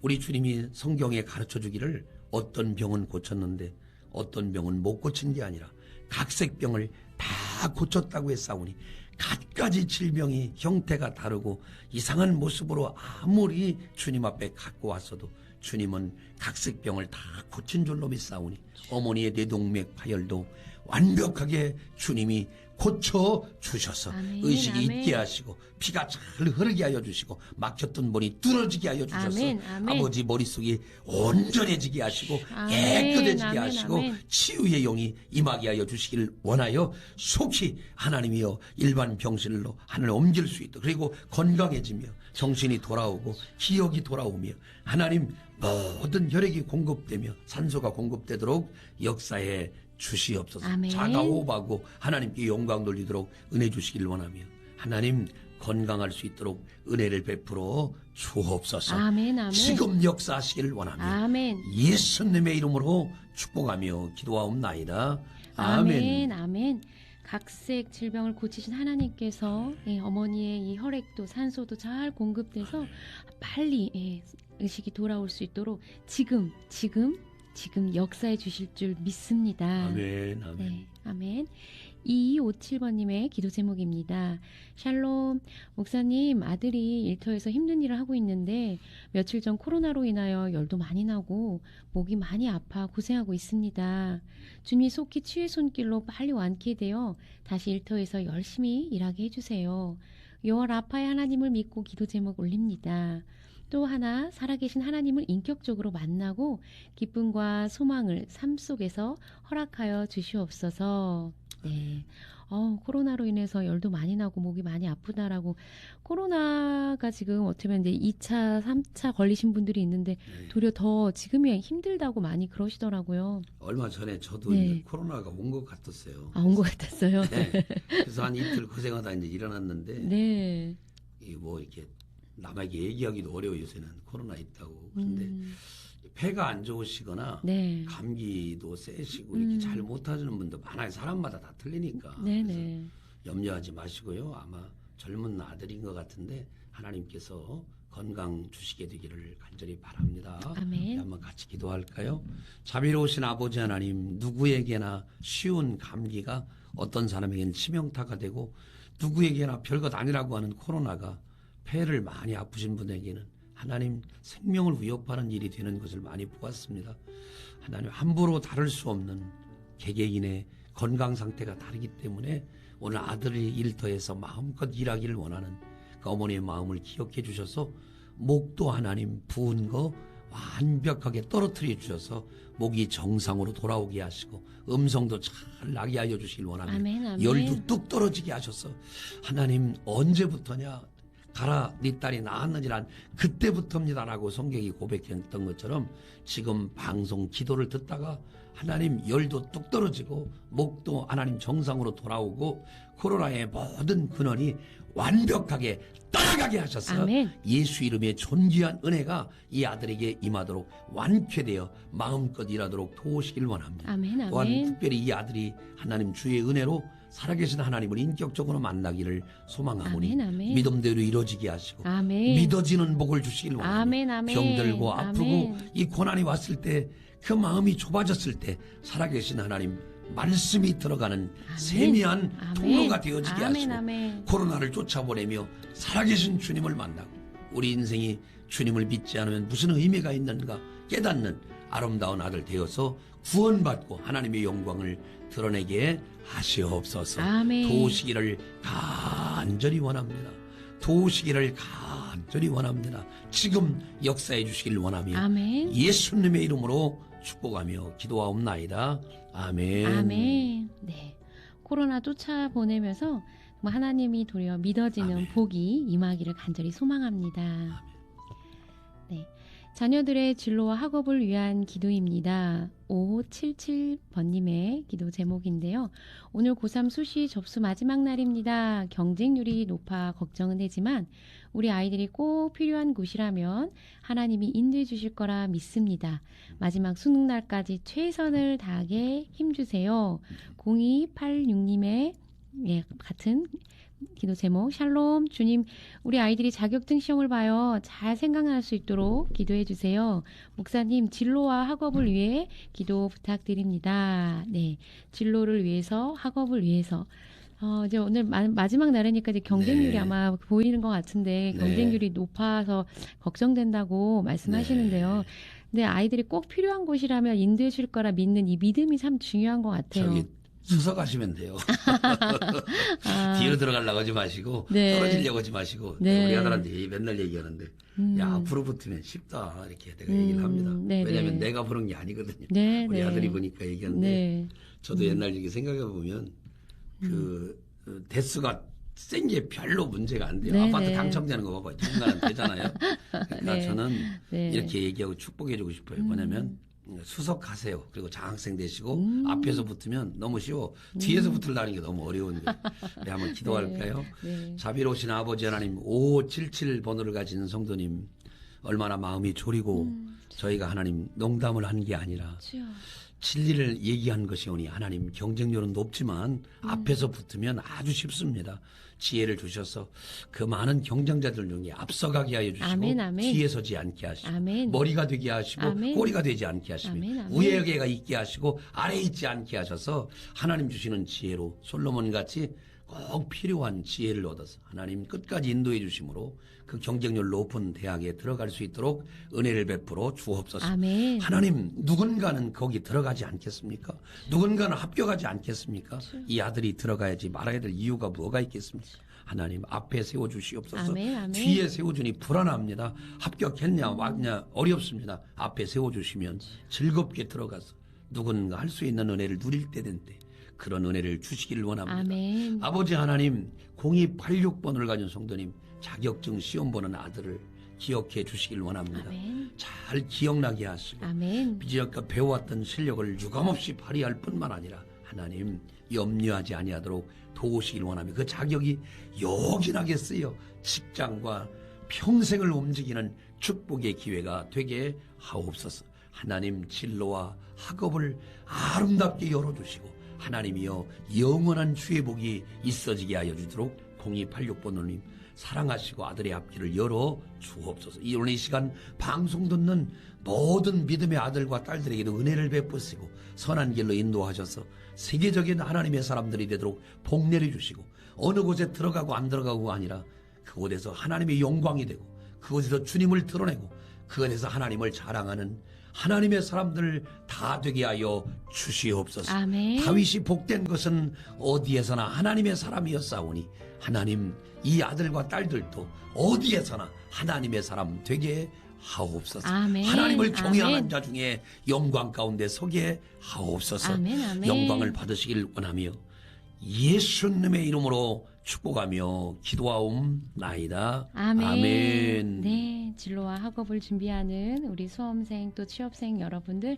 우리 주님이 성경에 가르쳐 주기를 어떤 병은 고쳤는데 어떤 병은 못 고친 게 아니라 각색병을 다 고쳤다고 했사오니 갖가지 질병이 형태가 다르고 이상한 모습으로 아무리 주님 앞에 갖고 왔어도 주님은 각색병을 다 고친 줄로 믿사오니 어머니의 뇌동맥 파열도 완벽하게 주님이 고쳐 주셔서 아멘, 의식이 아멘. 있게 하시고 피가 잘 흐르게 하여 주시고 막혔던 문이 뚫어지게 하여 주셔서 아멘, 아멘. 아버지 머릿속이 온전해지게 하시고 아멘, 깨끗해지게 아멘, 하시고 아멘. 치유의 영이 임하게 하여 주시기를 원하여 속히 하나님이여 일반 병실로 하늘을 옮길 수 있도록 그리고 건강해지며 정신이 돌아오고 기억이 돌아오며 하나님 모든 혈액이 공급되며 산소가 공급되도록 역사에 주시옵소서. 아멘. 자가호흡하고 하나님께 영광 돌리도록 은혜 주시길 원하며 하나님 건강할 수 있도록 은혜를 베풀어 주옵소서. 아멘, 아멘. 지금 역사하시기를 원하며 아멘. 예수님의 이름으로 축복하며 기도하옵나이다. 아멘. 아멘. 아멘. 각색 질병을 고치신 하나님께서 어머니의 이 혈액도 산소도 잘 공급돼서 빨리 의식이 돌아올 수 있도록 지금 역사해 주실 줄 믿습니다. 아멘. 아멘. 네, 아멘. 2257번님의 기도 제목입니다. 샬롬, 목사님, 아들이 일터에서 힘든 일을 하고 있는데 며칠 전 코로나로 인하여 열도 많이 나고 목이 많이 아파 고생하고 있습니다. 주님이 속히 치유의 손길로 빨리 완쾌되어 다시 일터에서 열심히 일하게 해주세요. 여호와 라파의 하나님을 믿고 기도 제목 올립니다. 또 하나 살아계신 하나님을 인격적으로 만나고 기쁨과 소망을 삶 속에서 허락하여 주시옵소서. 네. 코로나로 인해서 열도 많이 나고 목이 많이 아프다라고 코로나가 지금 어떻게 보면 이제 2차, 3차 걸리신 분들이 있는데 도리어 더 지금이 힘들다고 많이 그러시더라고요. 얼마 전에 저도 네. 이제 코로나가 온 것 같았어요. 온 것 같았어요. 네. 그래서 한 이틀 고생하다 이제 일어났는데 네. 이 뭐 이렇게 남에게 얘기하기도 어려워 요새는 코로나 있다고. 근데 폐가 안 좋으시거나 네. 감기도 세시고 이렇게 잘 못하시는 분도 많아요. 사람마다 다 틀리니까. 네네. 그래서 염려하지 마시고요. 아마 젊은 아들인 것 같은데 하나님께서 건강 주시게 되기를 간절히 바랍니다. 아멘. 한번 같이 기도할까요? 자비로우신 아버지 하나님, 누구에게나 쉬운 감기가 어떤 사람에게는 치명타가 되고 누구에게나 별것 아니라고 하는 코로나가 폐를 많이 아프신 분에게는 하나님 생명을 위협하는 일이 되는 것을 많이 보았습니다. 하나님 함부로 다룰 수 없는 개개인의 건강 상태가 다르기 때문에 오늘 아들이 일터에서 마음껏 일하기를 원하는 그 어머니의 마음을 기억해 주셔서 목도 하나님 부은 거 완벽하게 떨어뜨려 주셔서 목이 정상으로 돌아오게 하시고 음성도 잘 나게 하여 주시길 원하며 아멘, 아멘. 열도 뚝 떨어지게 하셔서 하나님 언제부터냐 가라 네 딸이 나았느니란 그때부터입니다라고 성경이 고백했던 것처럼 지금 방송 기도를 듣다가 하나님 열도 뚝 떨어지고 목도 하나님 정상으로 돌아오고 코로나의 모든 근원이 완벽하게 떠나가게 하셔서 아멘. 예수 이름의 존귀한 은혜가 이 아들에게 임하도록 완쾌되어 마음껏 일하도록 도우시길 원합니다. 아멘, 또한 아멘. 특별히 이 아들이 하나님 주의 은혜로 살아계신 하나님을 인격적으로 만나기를 소망하오니 아멘, 아멘. 믿음대로 이루어지게 하시고 아멘. 믿어지는 복을 주시길 원합니다. 아멘, 아멘. 병들고 아프고 아멘. 이 고난이 왔을 때 그 마음이 좁아졌을 때 살아계신 하나님 말씀이 들어가는 세미한 아멘. 통로가 되어지게 아멘, 하시고 아멘. 코로나를 쫓아보내며 살아계신 주님을 만나고 우리 인생이 주님을 믿지 않으면 무슨 의미가 있는가 깨닫는 아름다운 아들 되어서 구원받고 하나님의 영광을 드러내게 하시옵소서. 아멘. 도우시기를 간절히 원합니다. 도우시기를 간절히 원합니다. 지금 역사해 주시길 원하며 아멘. 예수님의 이름으로 축복하며 기도하옵나이다. 아멘. 아멘. 네. 코로나 쫓아보내면서 하나님이 도리어 믿어지는 아멘. 복이 임하기를 간절히 소망합니다. 네. 자녀들의 진로와 학업을 위한 기도입니다. 5577번님의 기도 제목인데요. 오늘 고3 수시 접수 마지막 날입니다. 경쟁률이 높아 걱정은 되지만 우리 아이들이 꼭 필요한 곳이라면 하나님이 인도해 주실 거라 믿습니다. 마지막 수능 날까지 최선을 다하게 힘주세요. 0286님의 같은 기도 제목 샬롬 주님 우리 아이들이 자격증 시험을 봐요. 잘 생각날 수 있도록 기도해 주세요. 목사님 진로와 학업을 위해 기도 부탁드립니다. 네, 진로를 위해서 학업을 위해서 이제 오늘 마지막 날이니까 이제 경쟁률이 네. 아마 보이는 것 같은데 경쟁률이 높아서 걱정된다고 말씀하시는데요. 근데 아이들이 꼭 필요한 곳이라면 인도해 줄 거라 믿는 이 믿음이 참 중요한 것 같아요. 저기 수석하시면 돼요. 뒤로 들어가려고 하지 마시고 네. 떨어지려고 하지 마시고 네. 우리 아들한테 맨날 얘기하는데 야 앞으로 붙으면 쉽다 이렇게 내가 얘기를 합니다. 네, 왜냐하면 네. 내가 부른 게 아니거든요. 네, 우리 네. 아들이 보니까 얘기하는데 네. 저도 옛날 얘기 생각해 보면 그 대수가 센 게 별로 문제가 안 돼요. 네, 아파트 네. 당첨되는 거 봐봐요. 누군가는 되잖아요. 그러니까 네. 저는 네. 이렇게 얘기하고 축복해주고 싶어요. 뭐냐면 수석하세요. 그리고 장학생 되시고 앞에서 붙으면 너무 쉬워. 뒤에서 붙으려는 게 너무 어려운 거예요. 네, 한번 기도할까요? 네. 자비로우신 아버지 하나님 5577 번호를 가진 성도님 얼마나 마음이 졸이고 저희가 하나님 농담을 한 게 아니라 주여. 진리를 얘기한 것이오니 하나님 경쟁률은 높지만 앞에서 붙으면 아주 쉽습니다. 지혜를 주셔서 그 많은 경쟁자들 중에 앞서가게 하여 주시고 아멘, 아멘. 뒤에 서지 않게 하시고 아멘. 머리가 되게 하시고 아멘. 꼬리가 되지 않게 하시며 아멘, 아멘. 우에게가 있게 하시고 아래에 있지 않게 하셔서 하나님 주시는 지혜로 솔로몬같이 꼭 필요한 지혜를 얻어서 하나님 끝까지 인도해 주심으로 그 경쟁률 높은 대학에 들어갈 수 있도록 은혜를 베풀어 주옵소서. 아멘. 하나님 누군가는 거기 들어가지 않겠습니까? 누군가는 합격하지 않겠습니까? 이 아들이 들어가야지 말아야 될 이유가 뭐가 있겠습니까? 하나님 앞에 세워주시옵소서. 아멘, 아멘. 뒤에 세워주니 불안합니다. 합격했냐 왔냐 어렵습니다. 앞에 세워주시면 즐겁게 들어가서 누군가 할 수 있는 은혜를 누릴 때 된 때 그런 은혜를 주시기를 원합니다. 아멘. 아버지 하나님 0286번을 가진 성도님 자격증 시험 보는 아들을 기억해 주시길 원합니다. 아멘. 잘 기억나게 하시고 아멘. 비지역과 배워왔던 실력을 유감없이 발휘할 뿐만 아니라 하나님 염려하지 아니하도록 도우시길 원하며 그 자격이 요긴하게 쓰여 직장과 평생을 움직이는 축복의 기회가 되게 하옵소서. 하나님 진로와 학업을 아름답게 열어주시고 하나님이여 영원한 주의 복이 있어지게 하여 주도록 0286번호님 사랑하시고 아들의 앞길을 열어 주옵소서. 오늘 이 시간 방송 듣는 모든 믿음의 아들과 딸들에게도 은혜를 베푸시고 선한 길로 인도하셔서 세계적인 하나님의 사람들이 되도록 복 내려주시고 어느 곳에 들어가고 안 들어가고가 아니라 그곳에서 하나님의 영광이 되고 그곳에서 주님을 드러내고 그곳에서 하나님을 자랑하는 하나님의 사람들 다 되게 하여 주시옵소서. 아멘. 다윗이 복된 것은 어디에서나 하나님의 사람이었사오니 하나님 이 아들과 딸들도 어디에서나 하나님의 사람 되게 하옵소서. 아멘. 하나님을 경외하는 아멘. 자 중에 영광 가운데 서게 하옵소서. 아멘, 아멘. 영광을 받으시길 원하며 예수님의 이름으로 축복하며 기도하옵나이다. 아멘. 아멘. 네, 진로와 학업을 준비하는 우리 수험생 또 취업생 여러분들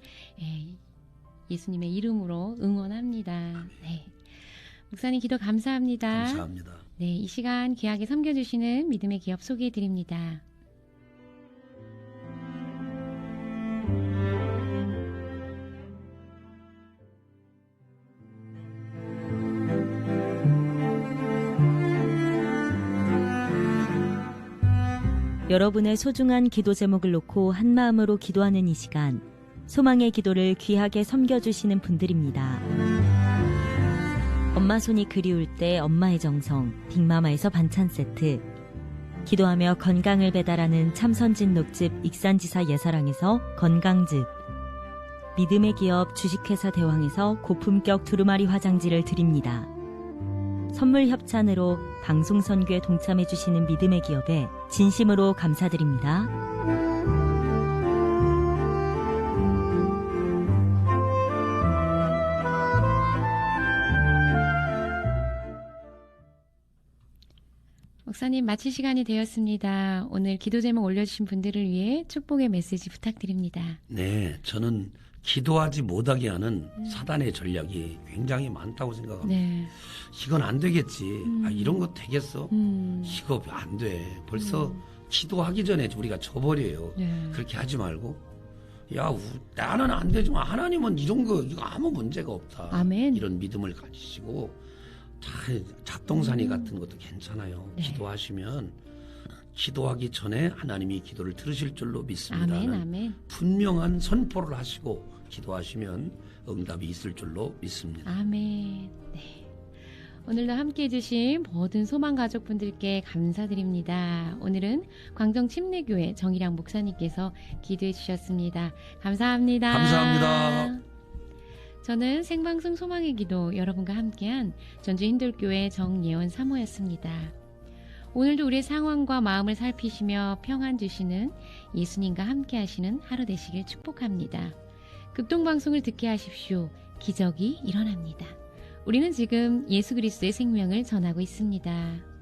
예수님의 이름으로 응원합니다. 네. 목사님 기도 감사합니다. 감사합니다. 네, 이 시간 귀하게 섬겨주시는 믿음의 기업 소개해 드립니다. 여러분의 소중한 기도 제목을 놓고 한마음으로 기도하는 이 시간, 소망의 기도를 귀하게 섬겨주시는 분들입니다. 엄마 손이 그리울 때 엄마의 정성, 빅마마에서 반찬 세트, 기도하며 건강을 배달하는 참선진 녹즙 익산지사 예사랑에서 건강즙, 믿음의 기업 주식회사 대왕에서 고품격 두루마리 화장지를 드립니다. 선물 협찬으로 방송 선교에 동참해 주시는 믿음의 기업에 진심으로 감사드립니다. 목사님 마칠 시간이 되었습니다. 오늘 기도 제목 올려주신 분들을 위해 축복의 메시지 부탁드립니다. 네, 저는 기도하지 못하게 하는 사단의 전략이 굉장히 많다고 생각합니다. 네. 이건 안 되겠지. 이런 거 되겠어? 이거 안 돼. 벌써 기도하기 전에 우리가 져버려요. 네. 그렇게 하지 말고 야 나는 안 되지만 하나님은 이런 거 이거 아무 문제가 없다. 아멘. 이런 믿음을 가지시고 작동산이 같은 것도 괜찮아요. 네. 기도하시면 기도하기 전에 하나님이 기도를 들으실 줄로 믿습니다. 아멘, 아멘. 분명한 선포를 하시고 기도하시면 응답이 있을 줄로 믿습니다. 아멘. 네. 오늘도 함께 해주신 모든 소망 가족분들께 감사드립니다. 오늘은 광정 침례교회 정일양 목사님께서 기도해 주셨습니다. 감사합니다. 감사합니다. 저는 생방송 소망의 기도 여러분과 함께한 전주 힌돌교회 정예원 사모였습니다. 오늘도 우리의 상황과 마음을 살피시며 평안 주시는 예수님과 함께 하시는 하루 되시길 축복합니다. 극동방송을 듣게 하십시오. 기적이 일어납니다. 우리는 지금 예수 그리스도의 생명을 전하고 있습니다.